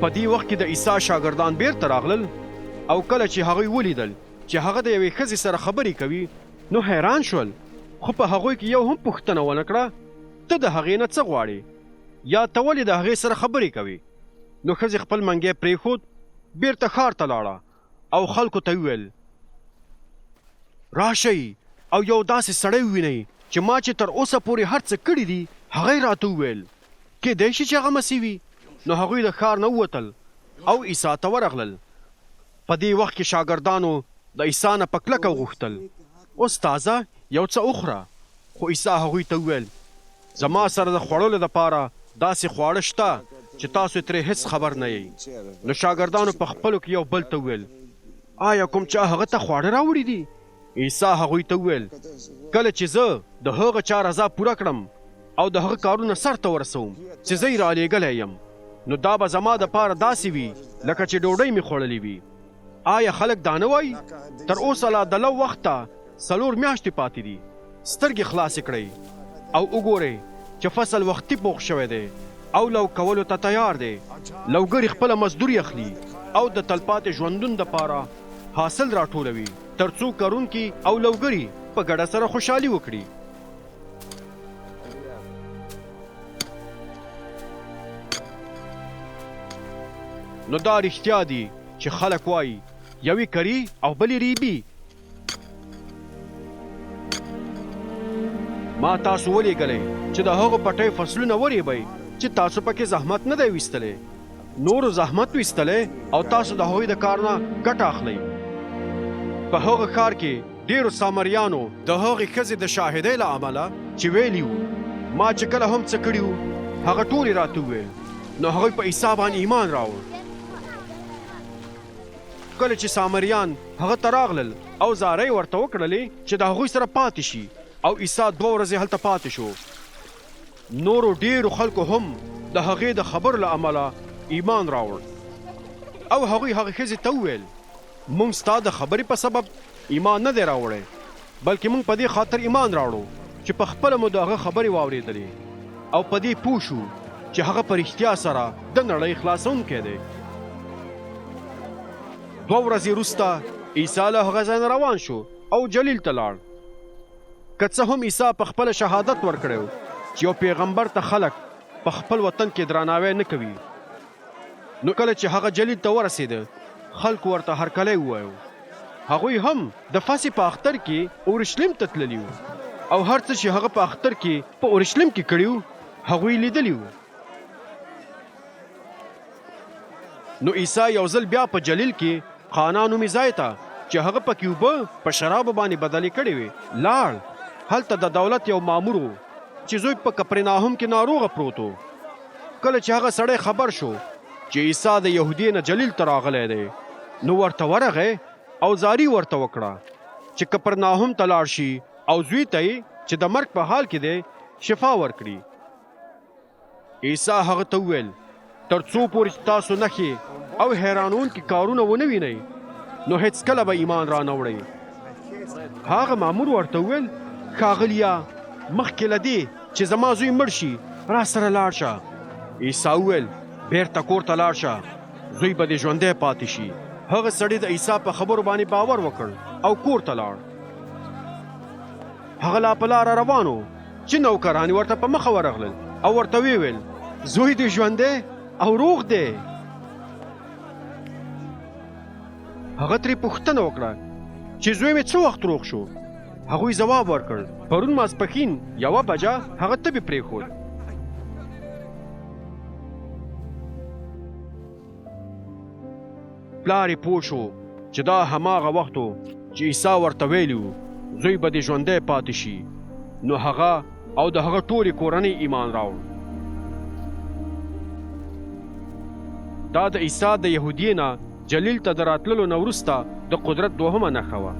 په دې وخت کې د عیسی شاګردان بیرته راغلل او کله چې هغوی ولیدل چې هغه د یوې ښځې سره خبرې کوي نو حیران شول، خو په هغوی کې یو هم پوښتنه ونه کړه ته د هغې نه څه غواړې یا ته ولې د هغې سره خبرې کوي. نو ښځې خپل منګی پرېښود، بیرته ښار ته لاړه او خلکو ته وویل راشئ او یو داسې سړی ووینئ چې ما چې تر اوسه پورې هر څه کړي دي هغه یې راته وویل، کیدای شي چې هغه مسیح وي. نو هغوی د ښار نه ووتل او عیسی ته ورغلل. په دې وخت کې شاګردانو د عیسی نه په کلکه وغوښتل استاده یو څه وخوره، خو عیسی هغوی ته وویل زما سره د خوړلو دپاره داسې خواړه شته چې تاسو ترې هیڅ خبر نه یئ. نو شاګردانو په خپلو کې یو بل ته وویل آیا کوم چا هغه ته خواړه راوړي دي؟ عیسی هغوی ته وویل کله چې زه د هغه چا رضا پوره کړم او د هغه کارونه سرته ورسوم چې زه یې رالیږلی یم نو دا به زما دپاره داسې وي لکه چې ډوډۍ مې خوړلې وي. آیا خلک دا نه وایي تر اوسه لا د لو وخته 4 میاشتې پاتې دي؟ سترګې خلاصې کړئ او وګورئ چې فصل وختي پوخ شوی دی او لو کولو ته تیار دی. لوګري خپله مزدوري اخلي او د تلپاتې ژوندون دپاره حاصل راټولوي تر څو کرونکي او لوګري په ګډه سره خوشحالي وکړي. نو دا رښتیا دي چې خلک وایي یوې کري او بلې ریبي. ما تاسو ولیږلی چې د هغو پټۍ فصلونه وریبئ چې تاسو پکې زحمت نه دی ویستلی، نورو زحمت ویستلی او تاسو د هغوی د کار نه ګټه اخلئ. په هغه ښار کې ډېرو سامریانو د هغې ښځې د شاهدۍ له امله چې ویلي وو ما چې کله هم څه کړي وو هغه ټول یې راته وویل، نو هغوی په عیسی باندې ایمان راوړ. کله چې سامریان هغه ته راغلل او زارۍ ورته وکړلې چې د هغوی سره پاتې شي او عیسی 2 ورځې هلته پاتې شو. نورو ډېرو خلکو هم د هغې د خبرو له امله ایمان راوړ او هغوی هغې ښځې ته وویل موږ ستا د خبرې په سبب ایمان نه دی راوړی بلکې موږ په دې خاطر ایمان راوړو چې په خپله مو د هغه خبرې واورېدلې او په دې پوه شو چې هغه په رښتیا سره د نړۍ خلاصونکی دی. 2 ورځې وروسته عیسی له هغه ځای نه روان شو او جلیل ته لاړ. که څه هم عیسی په خپله شهادت ورکړی چې یو پیغمبر ته خلک په خپل وطن کې درناوی نه کوي، نو کله چې هغه جلیل ته ورسېده خلکو ورته هرکلی ووایو. هغوی هم د فصې په اختر کې اورشلیم ته تللي وو او هر څه چې هغه په اختر کې په اورشلیم کې کړي وو هغوی لیدلي وو. نو عیسی یو ځل بیا په جلیل کې قانا نومې ځای ته چې هغه پکې اوبه په شرابو باندې بدلې کړې وې لاړ. هلته د دولت یو مامور و چې زوی په کپرناهم کې ناروغه پروت و. کله چې هغه سړی خبر شو چې عیسی د یهودیې نه جلیل ته راغلی دی نو ورته ورغی او زاري ورته وکړه چې کپرناهم ته لاړ شي او زوی ته یې چې د مرګ په حال کې دی شفا ورکړي. عیسی هغه ته وویل تر څو پورې تاسو نښې او حیرانونکي کارونه ونه وینئ نو هېڅکله به ایمان را نه وړئ. هغه مامور ورته وویل ښاغلیه مخکې له دې چې زما زوی مړ شي را سره لاړ شه. عیسی وویل بیرته کور ته لاړ شه، زوی به دې ژوندی پاتې شي. هغه سړي د عیسی په خبرو باندې باور وکړ او کور ته لاړ. هغه لا په لاره روان و چې نوکران ورته په مخه ورغلل او ورته ویل زوی دې ژوندی او روغ دی. هغه ترې پوښتنه وکړه چې زوی مې څه وخت روغ شو؟ هغوی ځواب ورکړ پرون ماسپښین 1 بجه هغه تبې پرېښود. پلار یې پوه شو چې دا هماغه وخت و چې عیسی ورته ویلي و زوی به دې ژوندی پاتې شي. نو هغه او د هغه ټولې کورنۍ ایمان راوړ. دا د عیسی د یهودیې نه جلیل ته د راتللو نه وروسته د قدرت 2مه نښه وه.